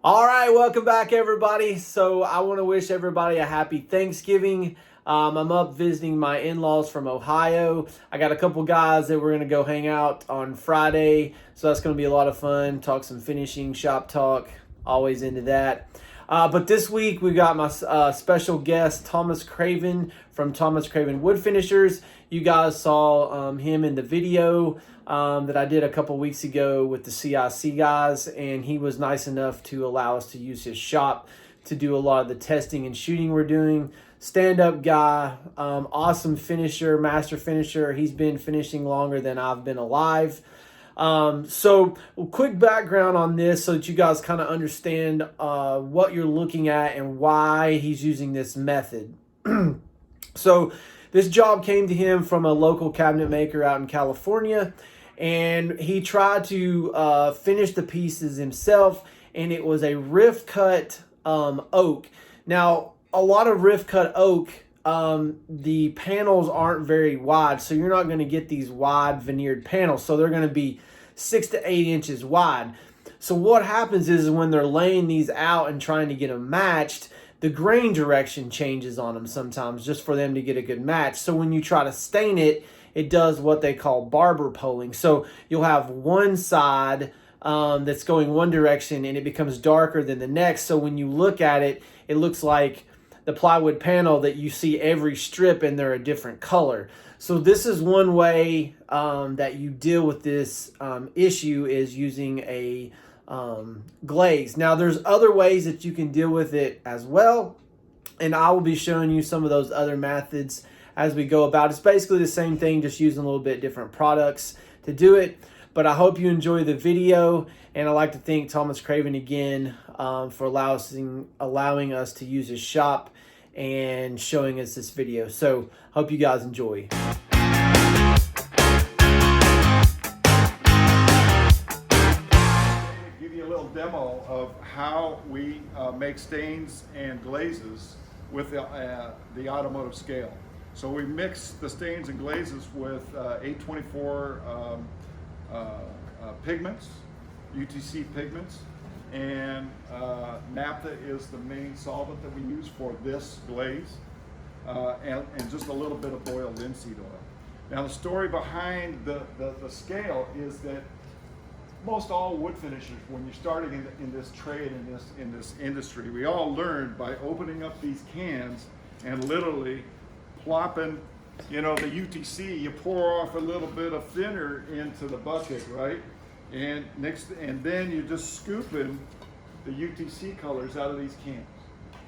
All right, welcome back, everybody. So I want to wish everybody a happy Thanksgiving. I'm up visiting my in-laws from Ohio. I got a couple guys that we're going to go hang out on Friday, so that's going to be a lot of fun. Talk some finishing, shop talk, always into that. But this week we got my special guest, Thomas Craven from Thomas Craven Wood Finishers. You guys saw him in the video that I did a couple weeks ago with the CIC guys, and he was nice enough to allow us to use his shop to do a lot of the testing and shooting we're doing. Stand-up guy, awesome finisher, master finisher. He's been finishing longer than I've been alive. So quick background on this so that you guys kind of understand what you're looking at and why he's using this method. So this job came to him from a local cabinet maker out in California, and he tried to finish the pieces himself, and it was a rift cut oak. Now, a lot of rift cut oak, the panels aren't very wide, so you're not going to get these wide veneered panels. So they're going to be 6 to 8 inches wide. So what happens is when they're laying these out and trying to get them matched, the grain direction changes on them sometimes just for them to get a good match. So when you try to stain it, it does what they call barber poling. So you'll have one side that's going one direction and it becomes darker than the next. So when you look at it, it looks like the plywood panel that you see every strip and they're a different color. So this is one way that you deal with this issue, is using a glaze. Now there's other ways that you can deal with it as well, and I will be showing you some of those other methods as we go about. It's basically the same thing, just using a little bit different products to do it. But I hope you enjoy the video, and I'd like to thank Thomas Craven again for allowing us to use his shop and showing us this video. So hope you guys enjoy. Give you a little demo of how we make stains and glazes with the automotive scale. So we mix the stains and glazes with 824 pigments, UTC pigments, and naphtha is the main solvent that we use for this glaze, and just a little bit of boiled linseed oil. Now the story behind the scale is that most all wood finishers, when you're starting in this trade, in this industry, we all learned by opening up these cans and literally plopping, the UTC, you pour off a little bit of thinner into the bucket, right? And then you're just scooping the UTC colors out of these cans.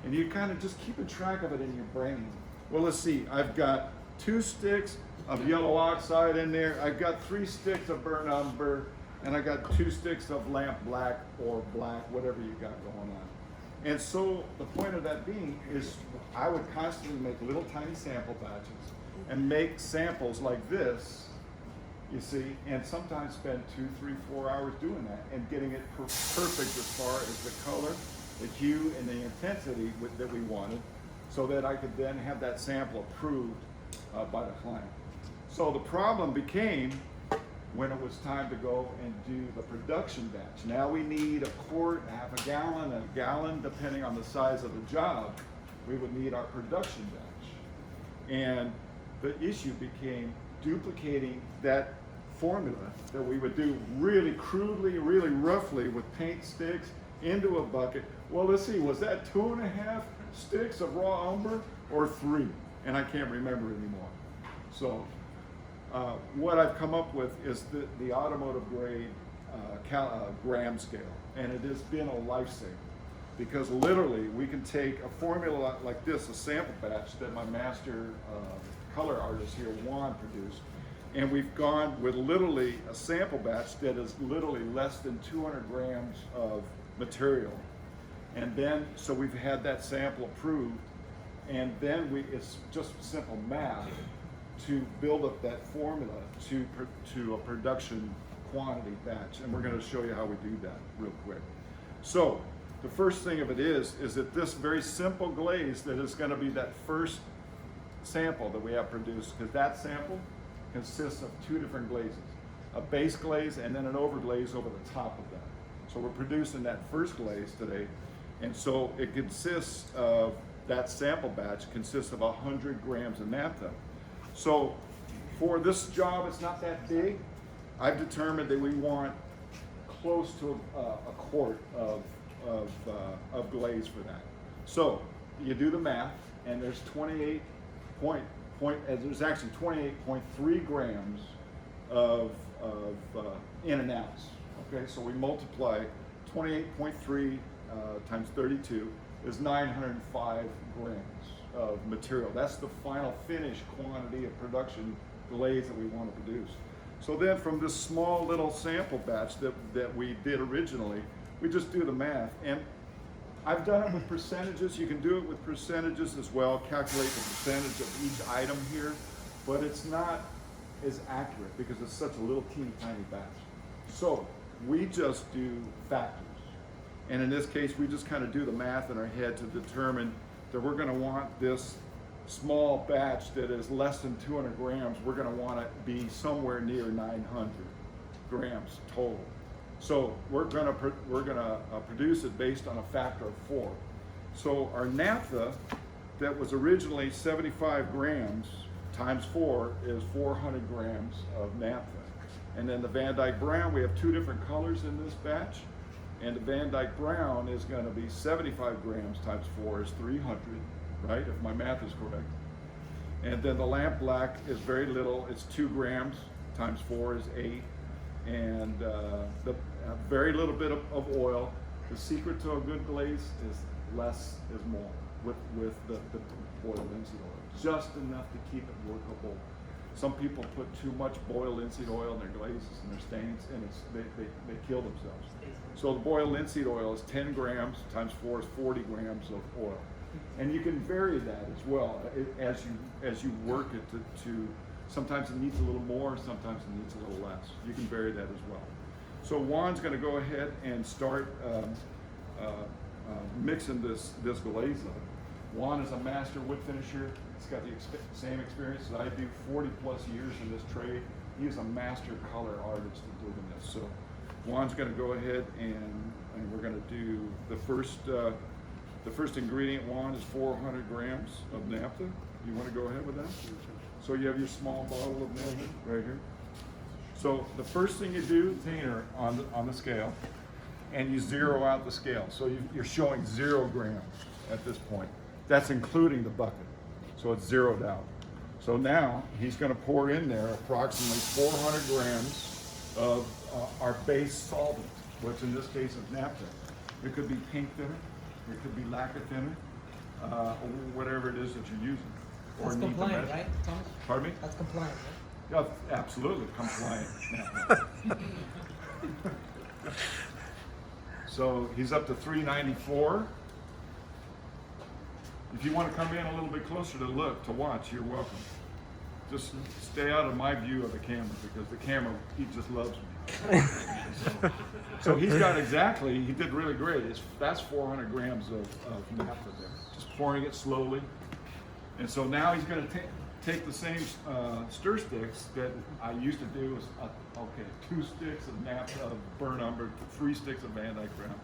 And you're kind of just keeping track of it in your brain. Well, let's see, I've got 2 sticks of yellow oxide in there. I've got 3 sticks of burnt umber, and I got 2 sticks of lamp black or black, whatever you got going on. And so the point of that being is I would constantly make little tiny sample batches and make samples like this, you see, and sometimes spend 2, 3, 4 hours doing that and getting it perfect as far as the color, the hue, and the intensity that we wanted, so that I could then have that sample approved by the client. So the problem became when it was time to go and do the production batch. Now we need a quart, half a gallon, depending on the size of the job. We would need our production batch. And the issue became duplicating that formula that we would do really crudely, really roughly with paint sticks into a bucket. Well, let's see, was that 2.5 sticks of raw umber or 3? And I can't remember anymore. So what I've come up with is the automotive grade gram scale, and it has been a lifesaver, because literally we can take a formula like this, a sample batch that my master color artist here, Juan, produced, and we've gone with literally a sample batch that is literally less than 200 grams of material. And then, so we've had that sample approved, and then it's just simple math to build up that formula to a production quantity batch. And we're going to show you how we do that real quick. So the first thing of it is that this very simple glaze that is going to be that first sample that we have produced, because that sample consists of 2 different glazes, a base glaze and then an overglaze over the top of that. So we're producing that first glaze today. And so it consists of, that sample batch consists of 100 grams of naphtha. So for this job, it's not that big. I've determined that we want close to a quart of glaze for that. So you do the math, and there's there's actually 28.3 grams of in an ounce. Okay, so we multiply 28.3 times 32 is 905 grams of material. That's the final finished quantity of production glaze that we want to produce. So then from this small little sample batch that we did originally, we just do the math. And I've done it with percentages. You can do it with percentages as well, calculate the percentage of each item here, but it's not as accurate because it's such a little teeny tiny batch. So we just do factors. And in this case, we just kind of do the math in our head to determine that we're going to want this small batch that is less than 200 grams, we're going to want it be somewhere near 900 grams total. So we're going to produce it based on a factor of 4. So our naphtha that was originally 75 grams times 4 is 400 grams of naphtha. And then the Van Dyke Brown, we have 2 different colors in this batch. And the Van Dyke Brown is going to be 75 grams times 4 is 300, right? If my math is correct. And then the Lamp Black is very little. It's 2 grams times 4 is 8. And very little bit of oil. The secret to a good glaze is less is more with the boiled linseed oil. Just enough to keep it workable. Some people put too much boiled linseed oil in their glazes and their stains, and they kill themselves. So the boiled linseed oil is 10 grams times 4 is 40 grams of oil. And you can vary that as well as you work it to sometimes it needs a little more, sometimes it needs a little less. You can vary that as well. So Juan's going to go ahead and start mixing this glaze up. Juan is a master wood finisher. He's got the same experience that I do, 40 plus years in this trade. He is a master color artist in doing this. So Juan's going to go ahead and we're going to do the first ingredient. Juan is 400 grams of naphtha. You want to go ahead with that? So you have your small bottle of naphtha right here. So the first thing you do, Tainer, on the scale, and you zero out the scale. So you're showing 0 grams at this point. That's including the bucket. So it's zeroed out. So now he's going to pour in there approximately 400 grams of our base solvent, which in this case is naphtha. It could be paint thinner, it could be lacquer thinner, or whatever it is that you're using. That's compliant, right, Thomas? Pardon me? That's compliant, right? Yeah, absolutely compliant. So he's up to 394. If you want to come in a little bit closer to look, to watch, you're welcome. Just stay out of my view of the camera because the camera, he just loves me. So he's got exactly, he did really great. That's 400 grams of naphtha there. Just pouring it slowly. And so now he's going to take the same stir sticks that I used to do. Is 2 sticks of naphtha, of burnt umber, 3 sticks of Van Dyke Brown.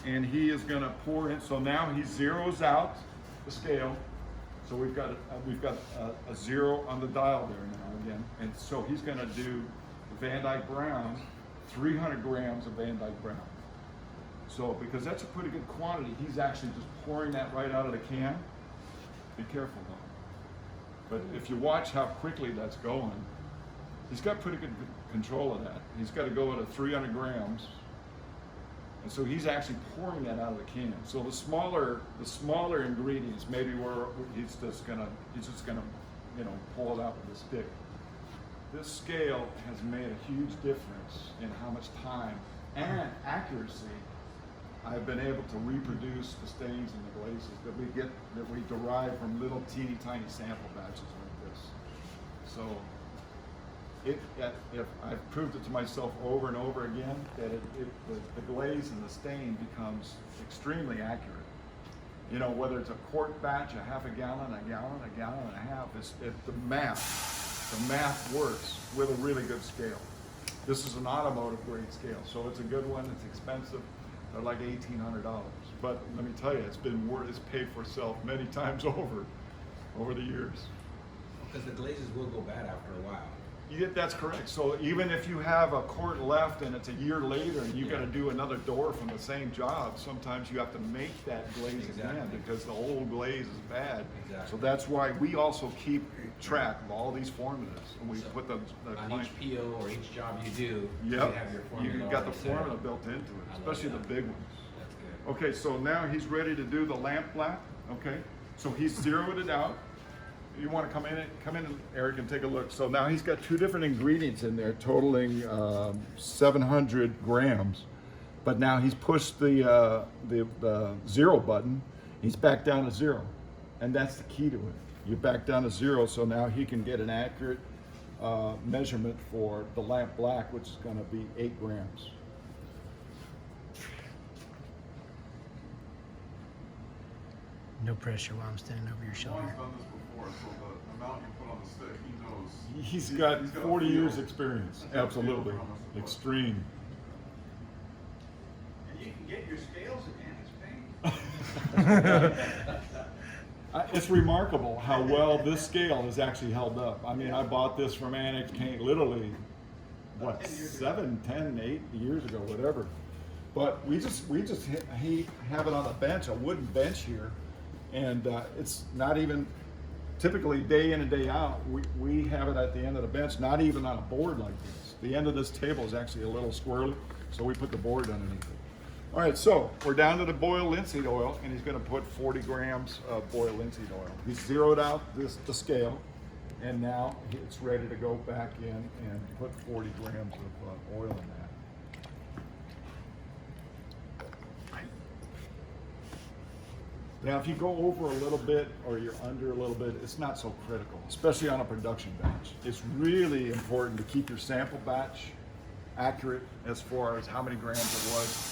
And he is going to pour in. So now he zeroes out the scale. So we've got a 0 on the dial there now again. And so he's going to do the Van Dyke Brown, 300 grams of Van Dyke Brown. So because that's a pretty good quantity, he's actually just pouring that right out of the can. Be careful though. But if you watch how quickly that's going, he's got pretty good control of that. He's got to go at a 300 grams. And so he's actually pouring that out of the can. So the smaller ingredients, maybe where he's just gonna, pull it out with a stick. This scale has made a huge difference in how much time and accuracy I've been able to reproduce the stains and the glazes that we derive from little teeny tiny sample batches like this. So if I've proved it to myself over and over again that the glaze and the stain becomes extremely accurate. You know, whether it's a quart batch, a half a gallon, a gallon and a half, the math works with a really good scale. This is an automotive grade scale, so it's a good one. It's expensive. They're like $1,800. But let me tell you, it's paid for itself many times over the years. Because the glazes will go bad after a while. That's correct. So even if you have a quart left and it's a year later and you got to do another door from the same job, sometimes you have to make that glaze again because the old glaze is bad. Exactly. So that's why we also keep track of all these formulas and we put the On each PO or each job you do, yep, you have your formula. you got the already set formula up. built into it, especially the big ones. That's good. Okay, so now he's ready to do the lamp black. Okay, so he's zeroed it out. You want to come in, Eric, and take a look. So now he's got two different ingredients in there, totaling 700 grams. But now he's pushed the zero button. He's back down to zero, and that's the key to it. You back down to zero, so now he can get an accurate measurement for the lamp black, which is going to be 8 grams. No pressure while I'm standing over your shoulder. Juan's done this before, so the amount you put on the stick, he knows. He's got a 40 feel. years experience, He's got a feel absolutely, for how much to put. extreme. And you can get your scales again, it's painful. It's remarkable how well this scale has actually held up. I mean, I bought this from Annex Paint literally, what, 7, 10, 8 years ago, whatever. But we just have it on a bench, a wooden bench here, and it's not even, typically day in and day out, we have it at the end of the bench, not even on a board like this. The end of this table is actually a little squirrely, so we put the board underneath it. All right, so we're down to the boiled linseed oil, and he's going to put 40 grams of boiled linseed oil. He's zeroed out the scale, and now it's ready to go back in and put 40 grams of oil in that. Now, if you go over a little bit or you're under a little bit, it's not so critical, especially on a production batch. It's really important to keep your sample batch accurate as far as how many grams it was.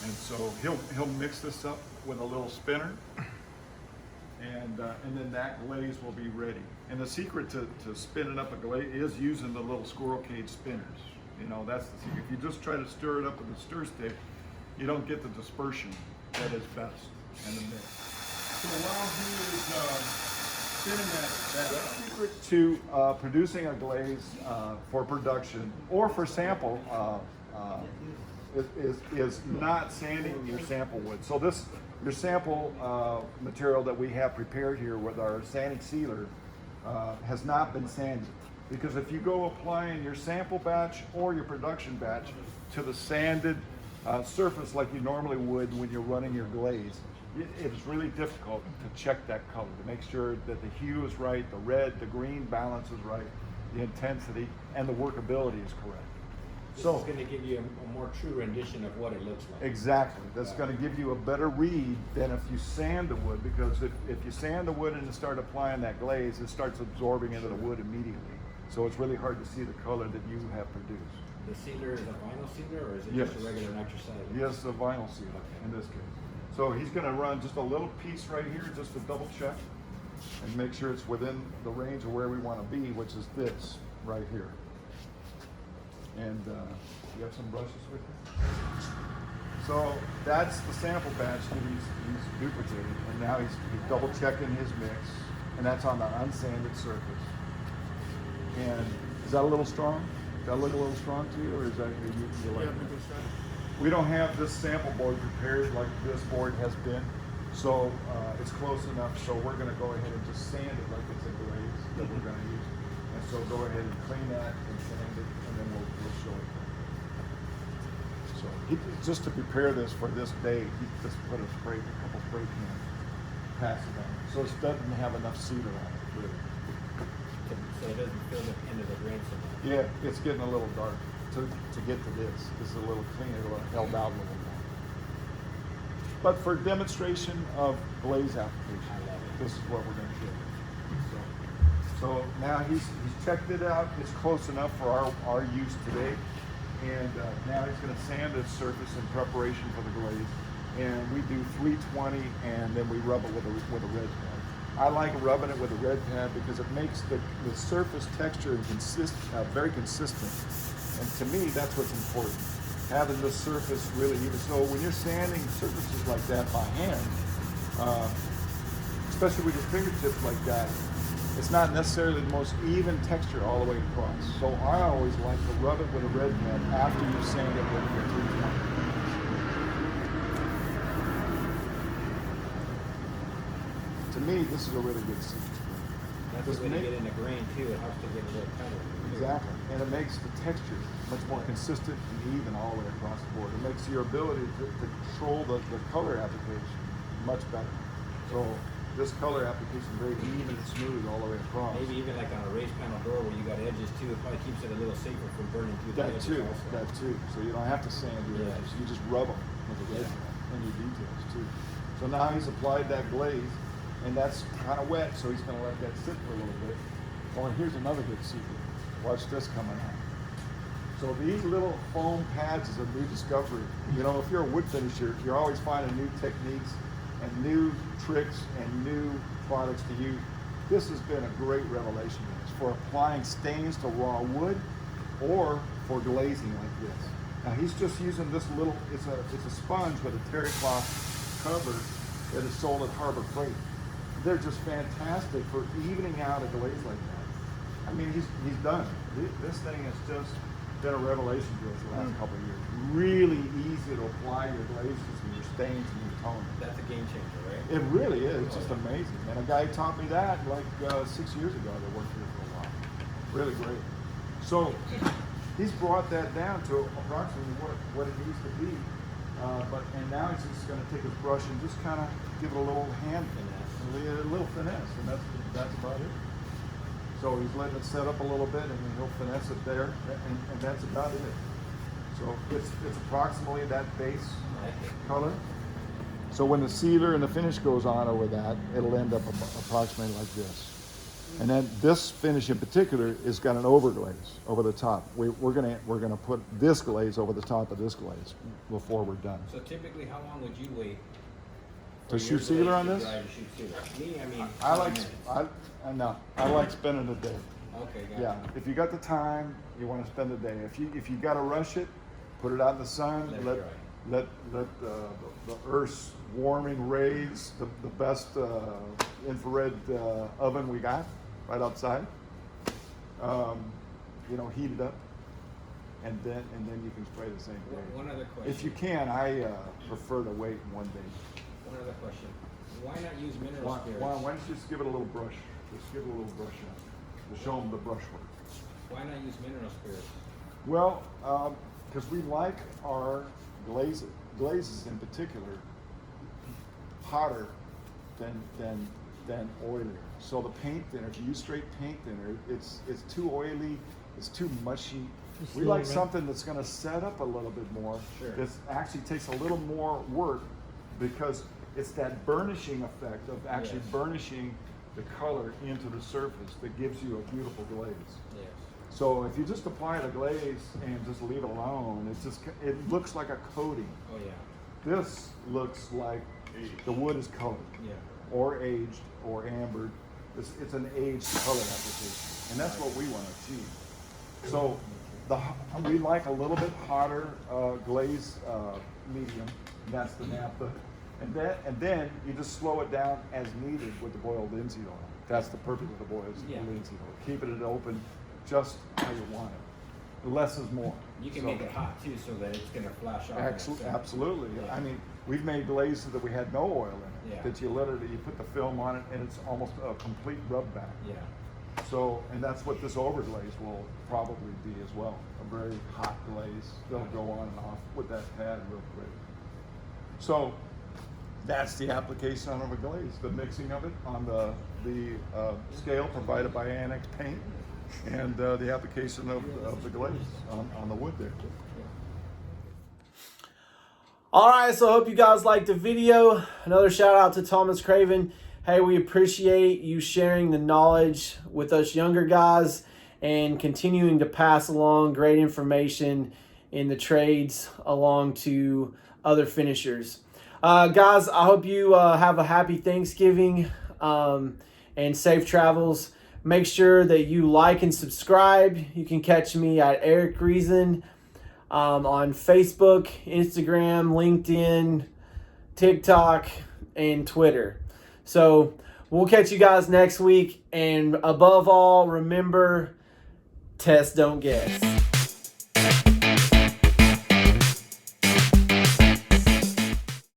And so he'll mix this up with a little spinner, and then that glaze will be ready. And the secret to spinning up a glaze is using the little squirrel cage spinners. You know, that's the secret. If you just try to stir it up with a stir stick, you don't get the dispersion that is best in the mix. So while he is spinning that secret to producing a glaze for production or for sample is not sanding your sample wood. So your sample material that we have prepared here with our sanding sealer has not been sanded. Because if you go applying your sample batch or your production batch to the sanded surface like you normally would when you're running your glaze, it is really difficult to check that color, to make sure that the hue is right, the red, the green balance is right, the intensity, and the workability is correct. This is going to give you a more true rendition of what it looks like. Exactly. That's going to give you a better read than if you sand the wood, because if you sand the wood and you start applying that glaze, it starts absorbing into the wood immediately. So it's really hard to see the color that you have produced. The sealer is a vinyl sealer, or is it Yes. just a regular nitrous sealer? Yes, a vinyl sealer in this case. So he's going to run just a little piece right here just to double check and make sure it's within the range of where we want to be, which is this right here. And you have some brushes with you? So that's the sample batch that he's duplicated, and now he's double checking his mix, and that's on the unsanded surface. And is that a little strong? Does that look a little strong to you, or is that you like? We don't have this sample board prepared like this board has been, so it's close enough. So we're going to go ahead and just sand it like it's a glaze that we're going to use. And so go ahead and clean that and sand it, and then we'll show it. So just to prepare this for this day, he just put a couple spray cans, pass it on. So it doesn't have enough cedar on it, really. So it doesn't fill the end of the grain so much. Yeah, it's getting a little dark to get to this. This is a little cleaner, a little held out a little more. But for demonstration of glaze application, this is what we're going to do. So now he's checked it out. It's close enough for our use today. And now he's going to sand this surface in preparation for the glaze. And we do 320, and then we rub it with a red pad. I like rubbing it with a red pad because it makes the surface texture very consistent. And to me, that's what's important. Having the surface really even. So when you're sanding surfaces like that by hand, especially with your fingertips like that, it's not necessarily the most even texture all the way across. So I always like to rub it with a red head after you sand it with your 320. To me, this is a really good seed. That's Does the way to make- get in the grain too. It helps to get a little color. Exactly, and it makes the texture much more consistent and even all the way across the board. It makes your ability to control the color application much better. So this color application is very even and smooth all the way across. Maybe even like on a raised panel door where you got edges too, it probably keeps it a little safer from burning through the That edges too, also. that too. So you don't have to sand your Yeah. edges, you just rub them with the glaze and your details too. So now he's applied that glaze, and that's kind of wet, so he's gonna let that sit for a little bit. Oh, and here's another good secret. Watch this coming out. So these little foam pads is a new discovery. You know, if you're a wood finisher, you're always finding new techniques and new tricks and new products to use. This has been a great revelation to us for applying stains to raw wood or for glazing like this. Now he's just using this little, it's a sponge with a terry cloth cover that is sold at Harbor Freight. They're just fantastic for evening out a glaze like that. I mean, he's done it. This thing has just been a revelation to us the last couple of years. Really easy to apply your glazes and your stains and your toner. That's a game changer, right? It really is. It's just amazing. And a guy taught me that like 6 years ago that worked here for a while. Really great. So he's brought that down to approximately what it needs to be. And now he's just going to take his brush and just kind of give it a little hand finesse, a little finesse, and that's about it. So he's letting it set up a little bit, and then he'll finesse it there, and that's about it. So it's approximately that base color. So when the sealer and the finish goes on over that, it'll end up approximately like this. And then this finish in particular is got an overglaze over the top. We're gonna put this glaze over the top of this glaze before we're done. So typically, how long would you wait To for shoot your sealer glaze on to this? dry to shoot sealer? Me, I mean, I 20 like minutes. I like spending the day. Okay, got Yeah, if you got the time, you want to spend the day. If you got to rush it, put it out in the sun. Let it Let the Earth's warming rays, the best infrared oven we got right outside. Heat it up, and then you can spray the same day. One other question. If you can, I prefer to wait one day. One other question. Why not use mineral Why spirits? don't you just give it a little brush? Just give it a little brush on to show them the brushwork. Why not use mineral spirits? Well, because we like our glazes in particular, hotter than oilier. So the paint thinner, if you use straight paint thinner, it's too oily, it's too mushy. We like something that's going to set up a little bit more. Sure. This actually takes a little more work because it's that burnishing effect of actually Yes. burnishing the color into the surface that gives you a beautiful glaze. Yes. So if you just apply the glaze and just leave it alone, it looks like a coating. Oh yeah. This looks like the wood is colored, Yeah. or aged, or ambered. It's an aged color application, and that's what we want to achieve. So we like a little bit hotter glaze medium, and that's the naphtha. And then you just slow it down as needed with the boiled linseed oil. That's the purpose of the boiled linseed oil. Keeping it open just how you want it. Less is more. You can So- make it hot too, so that it's gonna flash off. in itself. Absolutely. Yeah. I mean, we've made glazes that we had no oil in it. Yeah. That you put the film on it, and it's almost a complete rub back. Yeah. So, and that's what this overglaze will probably be as well. A very hot glaze. They'll go on and off with that pad real quick. So, that's the application of a glaze. The mixing of it on the scale provided by Annex Paint, and the application of the glaze on the wood there. All right, so I hope you guys liked the video. Another shout out to Thomas Craven. Hey, we appreciate you sharing the knowledge with us younger guys and continuing to pass along great information in the trades along to other finishers. Guys, I hope you have a happy Thanksgiving and safe travels. Make sure that you like and subscribe. You can catch me at Eric Reason on Facebook, Instagram, LinkedIn, TikTok, and Twitter. So we'll catch you guys next week. And above all, remember, test, don't guess.